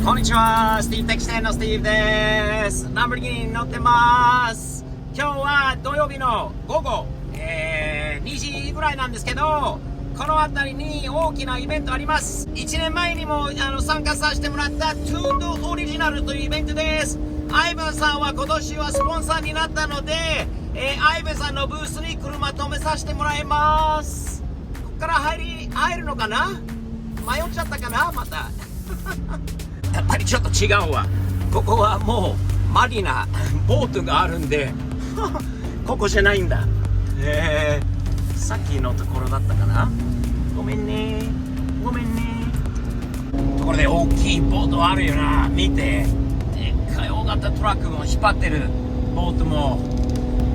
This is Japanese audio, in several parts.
こんにちは、スティーブテキシテンのスティーブです。ランボルギーニに乗ってます。今日は土曜日の午後、2時ぐらいなんですけど、この辺りに大きなイベントあります。1年前にも参加させてもらったトゥーンドオリジナルというイベントです。アイバンさんは今年はスポンサーになったので、アイバンさんのブースに車止めさせてもらいます。ここから入るのかな、迷っちゃったかな、またやっぱりちょっと違うわ。ここはもうマリナ、ボートがあるんでここじゃないんだ。さっきのところだったかな。ごめんね。ところで大きいボートあるよな、見て。でっかい大型トラックを引っ張ってるボートも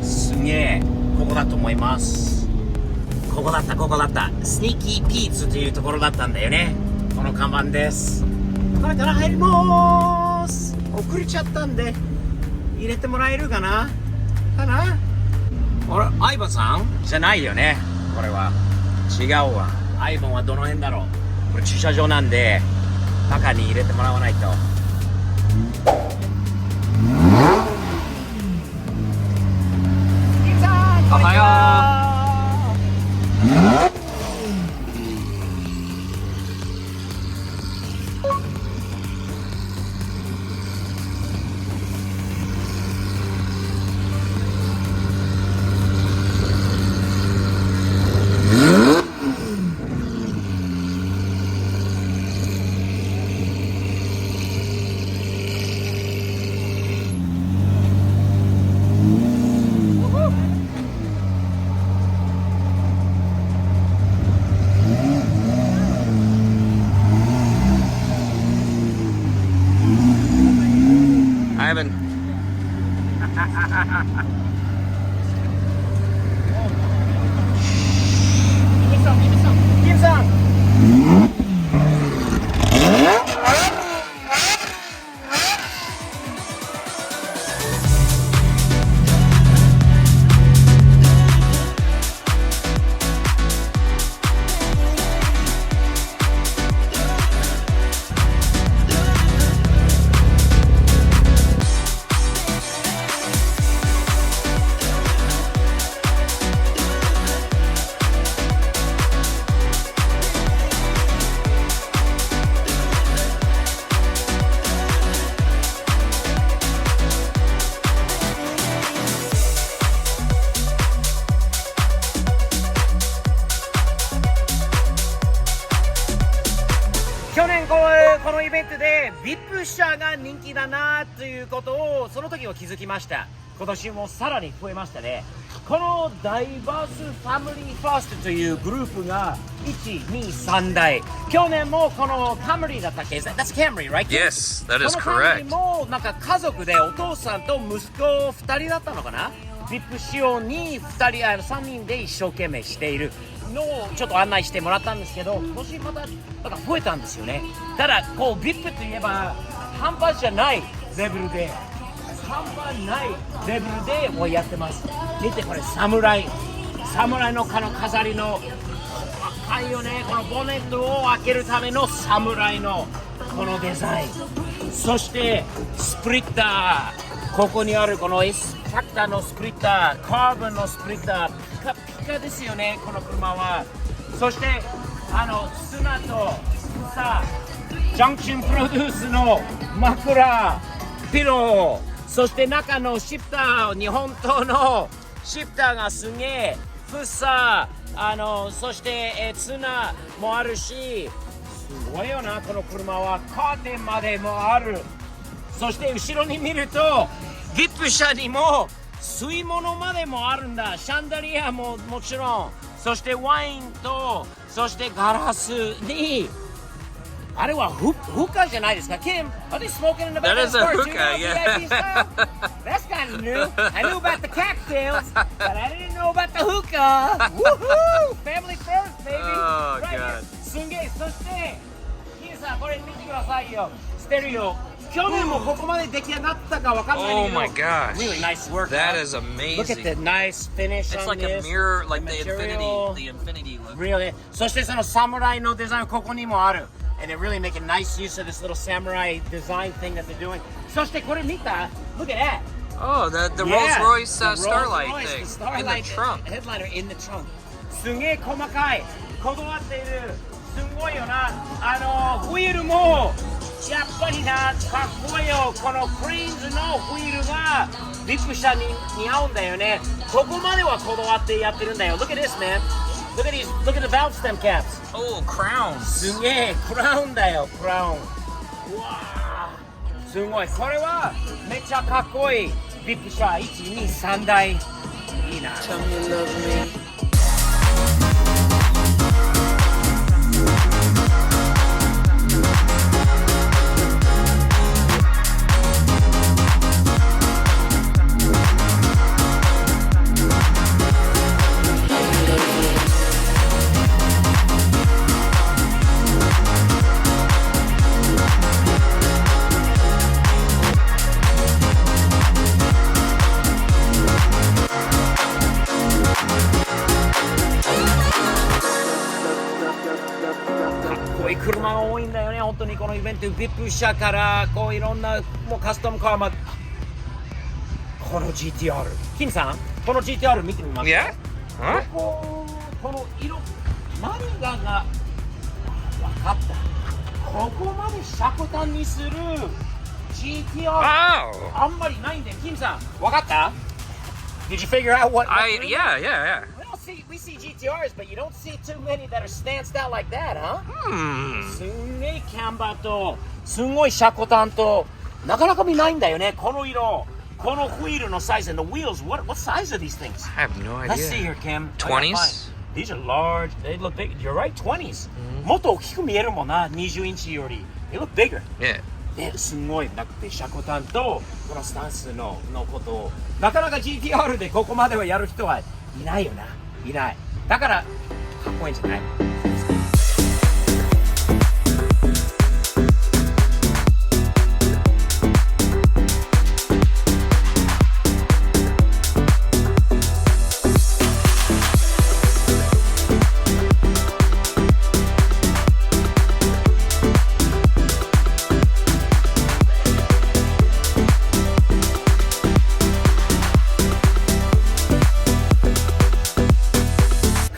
すげえ。ここだと思います。ここだった。スニーキーピーツというところだったんだよね。この看板です。これから入りまーす。遅れちゃったんで入れてもらえるかな。あれ、アイバンさんじゃないよね。これは違うわ。アイバンはどの辺だろう。これ駐車場なんで中に入れてもらわないと。おはよう。Ivan. Give me some.去年このイベントで VIP 車が人気だなということをその時は気づきました。今年もさらに増えましたね。このダイバースファミリーファーストというグループが1、2、3台。去年もこのカムリだったっけ？ That's Camry, right? Yes, that is このカムリ correct. もなんか家族でお父さんと息子2人だったのかな。VIP 仕様に3人で一生懸命しているのをちょっと案内してもらったんですけど、今年またなんか増えたんですよね。ただこう VIP といえば半端じゃないレベルでもうやってます。見てこれ、侍のこの飾りの赤いよね。このボンネットを開けるための侍のこのデザイン、そしてスプリッター、ここにあるこの S ファクターのスプリッター、カーボンのスプリッター、ピカピカですよね、この車は。そして砂とさ、ジャンクションプロデュースの枕、ピロー、そして中のシフター、日本刀のシフターがすげえ、フッサー、そして、綱もあるし、すごいよなこの車は。カーテンまでもある。そして後ろに見るとVIP 車にも吸い物までもあるんだ。シャンダリアももちろん、そしてワインと、そしてガラスに、あれはフッカーじゃないですか。Kim, are they smoking in the back That of is the a car? hookah, VIP style? That's kind of new. I knew about the cocktails, but I didn't know about the hookah. Woohoo! Family first, baby. Oh, Right God. here. すんげえ。そして、Kim さん、これ見てくださいよ。ステレオ。去年もここまで出来上がったかわかんないけど。Oh my gosh. Really nice work. That huh? is amazing. Look at the nice finish It's on like this. a mirror, like Material. the infinity look. Really? そしてその侍のデザインここにもある。and they're really making nice use of this little samurai design thing that they're doing. そしてこれ見た? Look at that. Oh, the Yeah, Rolls-Royce the Starlight Rolls-Royce, thing the Starlight in the trunk. headliner in the trunk. すげえ細かい。こだわっている。すごいよな。ホイールもやっぱりな、かっこいいよ。このクリーンズのホイールがビップ車に似合うんだよね。ここまではこだわってやってるんだよ。Look at this, man. Look at these. Look at the valve stem caps. Oh, crowns. すげえ、クラウンだよ、クラウン。うわー、すごい。これはめっちゃかっこいい。ビップ車1、2、3台。いいな。Tell me you love me. 車が多いんだよね、本当にこのイベント、ビップ車からこういろんなもうカスタムカーまで。この GTR、キムさん、この GTR 見てみますか。Yeah? Huh? この色、何が分かった。ここまで車庫端にする GTR、あんまりないんで、キムさん、分かった？ Did you figure out what? Yeah. We see GTRs, but you don't see too many that are stanced out like that, huh? すんげえキャンバーと、すんごい車庫端と、なかなか見ないんだよね、この色。このホイールのサイズ and the wheels, what size are these things? I have no idea. Let's see here, Kim. 20s? These are large. They look big. You're right, 20s. もっと大きく見えるもんな、20インチより。They look bigger. Yeah. すごいなくて、車庫端とこのスタンスのことをなかなか GTR でここまではやる人はいないよな。いない。だからかっこいいんじゃない？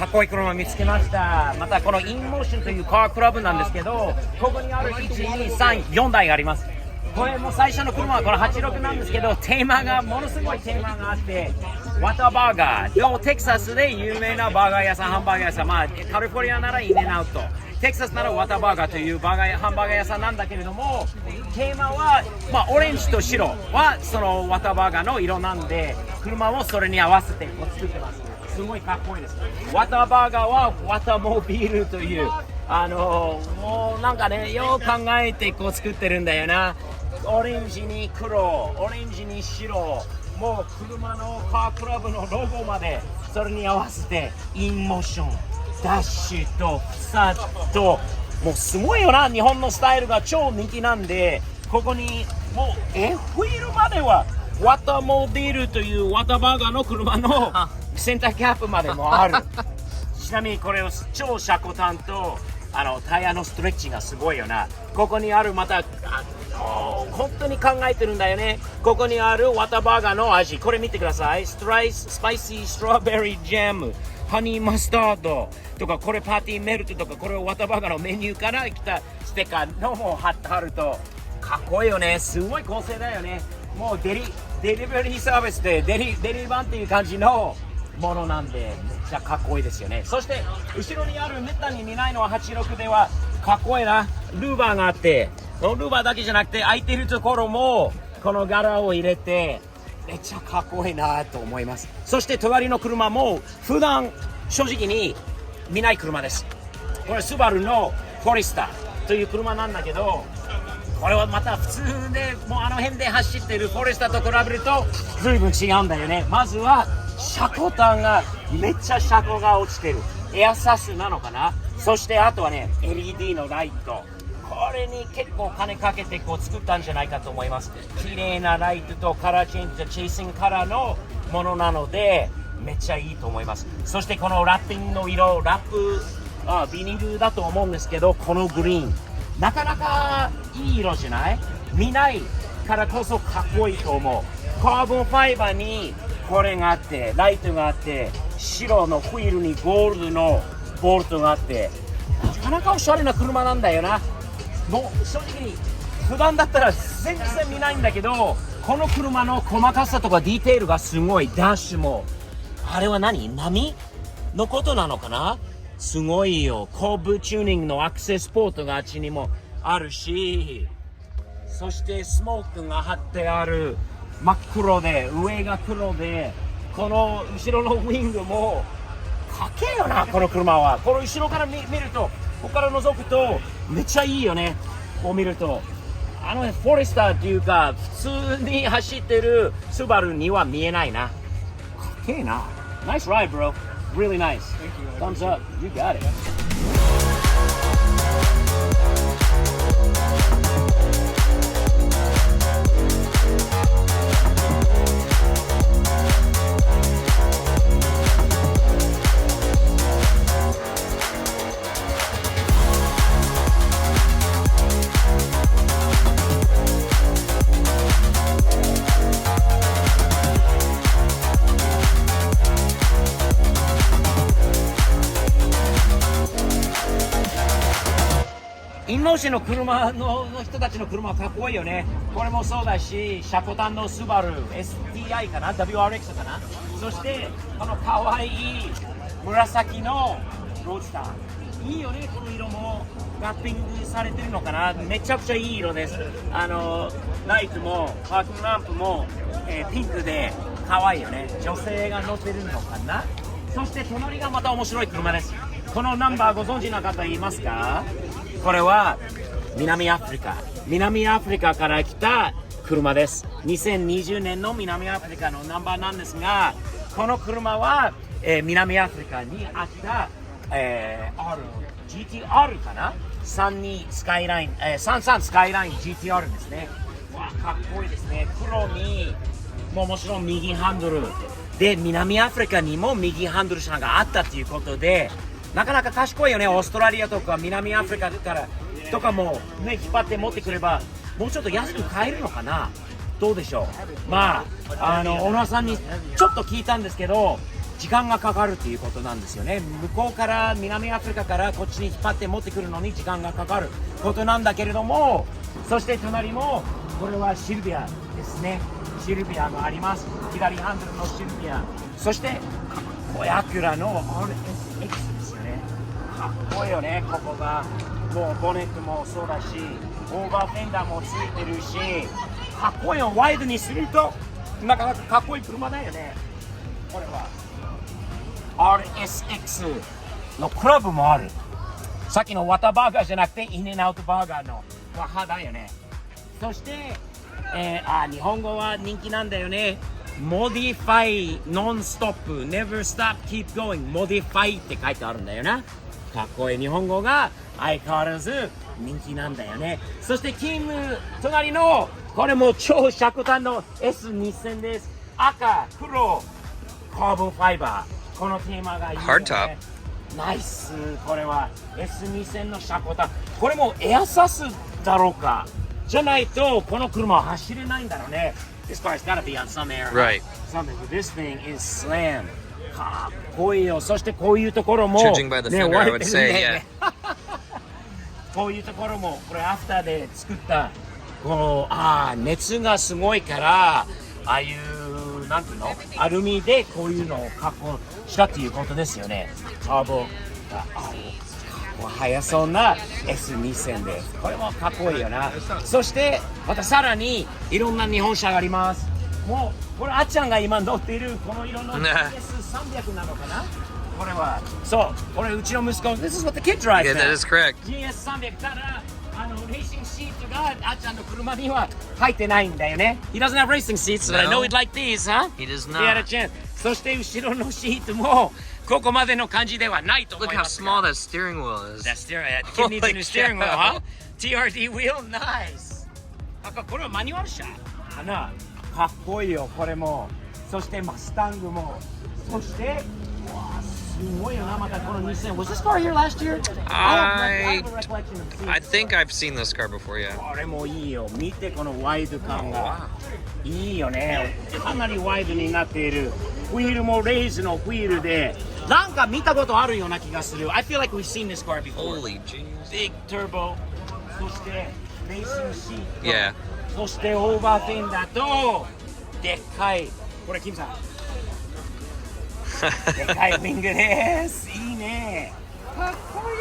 かっこいい車見つけました。またこのインモーションというカークラブなんですけど、ここにある1、2、3、4台があります。これも最初の車はこの86なんですけど、テーマがものすごいテーマがあって、ワタバーガー、テキサスで有名なバーガー屋さん、ハンバーガー屋さん、まあカリフォルニアならインエンアウト、テキサスならワタバーガーというハンバーガー屋さんなんだけれども、テーマは、まあ、オレンジと白はそのワタバーガーの色なんで、車もそれに合わせてこう作ってます。すごいかっこいいです。ワタバーガーはワタモビールというもうなんかね、よう考えてこう作ってるんだよな。オレンジに黒、オレンジに白、もう車のカークラブのロゴまでそれに合わせてインモーション、ダッシュとフサと、もうすごいよな。日本のスタイルが超人気なんで、ここにもうホイールまではワタモビールというワタバーガーの車のセンターキャップまでもある。ちなみにこれを超車庫端とタイヤのストレッチがすごいよな。ここにあるまた本当に考えてるんだよね。ここにあるワタバーガーの味、これ見てください。スパイシーストロベリージャム、ハニーマスタードとか、これパーティーメルトとか、これワタバーガーのメニューから来たステッカーのも貼るとかっこいいよね。すごい構成だよね。もうデリバリーサービスでデリバンっていう感じのものなんで、めっちゃかっこいいですよね。そして後ろにあるめったに見ないのは86ではかっこいいな。ルーバーがあって、ルーバーだけじゃなくて空いてるところもこの柄を入れてめっちゃかっこいいなと思います。そして隣の車も普段正直に見ない車です。これスバルのフォレスターという車なんだけど、これはまた普通でもうあの辺で走ってるフォレスターと比べると随分違うんだよね。まずは車庫端がめっちゃ車庫が落ちてる。エアサスなのかな。そしてあとはね LED のライト、これに結構金かけてこう作ったんじゃないかと思います。綺麗なライトとカラーチェンジとチェイシングカラーのものなのでめっちゃいいと思います。そしてこのラッピングの色、ビニールだと思うんですけど、このグリーンなかなかいい色じゃない？見ないからこそかっこいいと思う。カーボンファイバーにこれがあって、ライトがあって、白のホイールにゴールドのボルトがあって、なかなかおしゃれな車なんだよな。もう正直に普段だったら全然見ないんだけど、この車の細かさとかディテールがすごい。ダッシュもあれは何？波のことなのかな？すごいよ。後部チューニングのアクセスポートがあっちにもあるし、そしてスモークが貼ってある。真っ黒で上が黒で、この後ろのウィングもかっけえよな、この車は。この後ろから見ると、ここから覗くとめっちゃいいよね。こう見るとフォレスターっていうか普通に走ってるスバルには見えないな。かっけえな。Nice ride, bro. Really nice. Thumbs up. You got it.インノーシの車の人たちの車はかっこいいよね。これもそうだし、シャコタンのスバル STI かな、 WRX かな。そしてこのかわいい紫のロードスター、いいよね。この色もラッピングされてるのかな。めちゃくちゃいい色です。ライトもパーキングランプも、ピンクでかわいいよね。女性が乗ってるのかな。そして隣がまた面白い車です。このナンバーご存知の方いますか？これは南アフリカから来た車です。2020年の南アフリカのナンバーなんですが、この車は、南アフリカにあった、GTR かな、32スカイライン、33スカイライン GTR ですね。わあ、かっこいいですね。黒にもちろん右ハンドルで、南アフリカにも右ハンドル車があったということで、なかなか賢いよね。オーストラリアとか南アフリカからとかもね、引っ張って持ってくればもうちょっと安く買えるのかな。どうでしょう。まあ小野さんにちょっと聞いたんですけど、時間がかかるっていうことなんですよね。向こうから南アフリカからこっちに引っ張って持ってくるのに時間がかかることなんだけれども、そして隣もこれはシルビアですね。シルビアがあります。左ハンドルのシルビア、そしてかっこいいアキュラの RSX ですよね。かっこいいよね。ここがもうボネットもそうだし、オーバーフェンダーもついてるし、かっこいいよ。ワイドにするとなかなかかっこいい車だよね。これは RSX のクラブもある。さっきのワタバーガーじゃなくてインエンアウトバーガーのワハだよね。そして、日本語は人気なんだよね。Modify Non-Stop Never Stop Keep Going Modify って書いてあるんだよな。かっこいい日本語が相変わらず人気なんだよね。そしてキム隣のこれも超シャコタンの S2000 です。赤、黒、カーボンファイバー、このテーマがいいよね。 Hard top。 ナイス。これは S2000 のシャコタン。これもエアサスだろうか。じゃないとこの車は走れないんだろうね。This car's gotta be on some air. Right. Something. This thing is slam. かっこいいよ。そしてこういうところも Judging by the fender, I would say, yeah. こういうところもこれアフターで作ったこの熱がすごいから、ああいうなんていうのアルミでこういうのを加工したっていうことですよね。ターボが速そうな S2000 です。これもかっこいいよな。そしてまたさらにいろんな日本車があります。もうこれあっちゃんが今乗っているこの色の GS300 なのかな。これはそうこれうちの息子 This is what the kid drives. Yeah, that is correct. GS300 ただレーシングシートがあっちゃんの車には入ってないんだよね。He doesn't have racing seats, but I know he'd like these, huh? He does He had a not. chance. そして後ろのシートもここまでの感じではないと思 Look い how ますが。 small that steering wheel is. That steering, kid needs a new steering wheel, huh? TRD wheel, nice. これはマニュアル車かな。かっこいいよこれも。そしてマスタングも。そしてうわすごいよな、またこの2000。Was this car here last year? I have a recollection of seeing I this. think I've seen this car before, yeah. これもいいよ。見てこのワイド感が。いいよね。かなりワイドになっている。フィールもレイズのフィールで、なんか見たことあるような気がする。I feel like we've seen this car before. Holy jeez. Big turbo。そしてレーシングシート。Yeah. そしてオーバーフェンダーと、でっかい。これキムさん。でかいウィングです。いいね。かっこいい。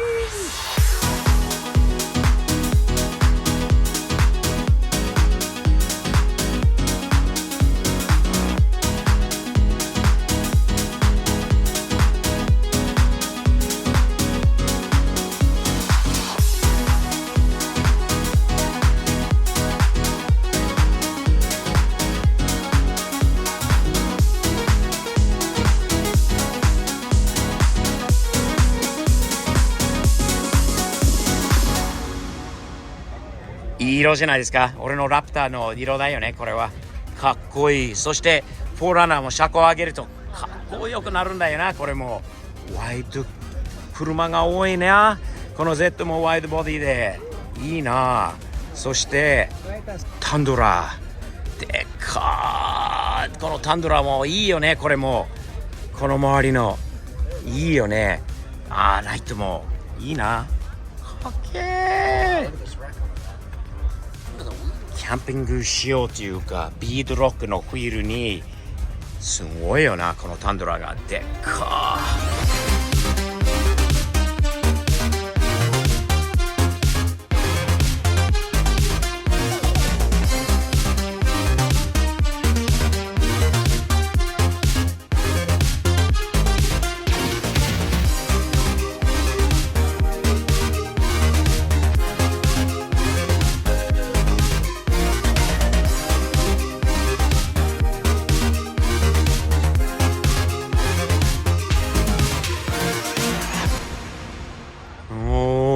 いい色じゃないですか。俺のラプターの色だよね、これは。かっこいい。そして、フォーラナーも車高を上げるとかっこよくなるんだよな、これも。ワイド、車が多いな。この Z もワイドボディで。いいな。そして、タンドラ。でかー。このタンドラもいいよね、これも。この周りの。いいよね。ライトもいいな。かっけー。キャンピング仕様というかビードロックのフィールにすごいよな、このタンドラが。でっか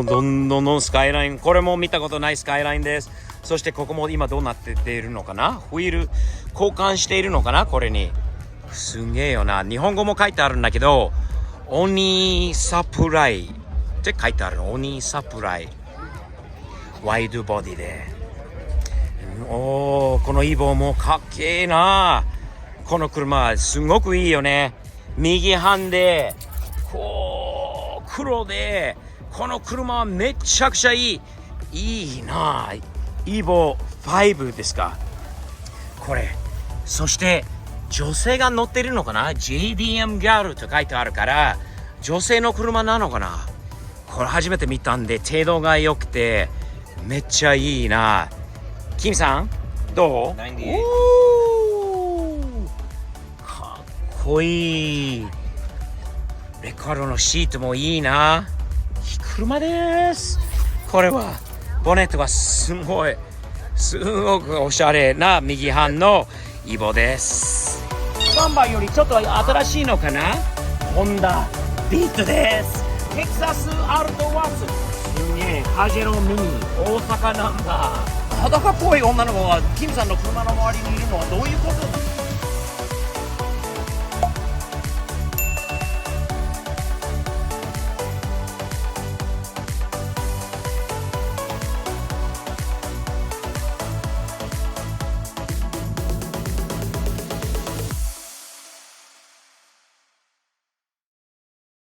どんどんスカイライン、これも見たことないスカイラインです。そしてここも今どうなっているのかな、フィール交換しているのかな、これに。すげえよな。日本語も書いてあるんだけど、オニーサプライって書いてあるの。オニーサプライワイドボディで。このイボもかっけえな。この車すごくいいよね。右半でこう黒で、この車はめちゃくちゃいい。いいな。イボ5ですか、これ。そして女性が乗ってるのかな、 JDM ギャルと書いてあるから女性の車なのかな。これ初めて見たんで程度が良くてめっちゃいいな。キムさんどう？かっこいい。レコードのシートもいいな。いい車です。これはボネットがすごくおしゃれな右半のイボです。バンバーよりちょっと新しいのかな、ホンダビートです。テキサスアルトワークス、すげえ。パジェロミニ大阪ナンバー。裸っぽい女の子がキムさんの車の周りにいるのはどういうこと？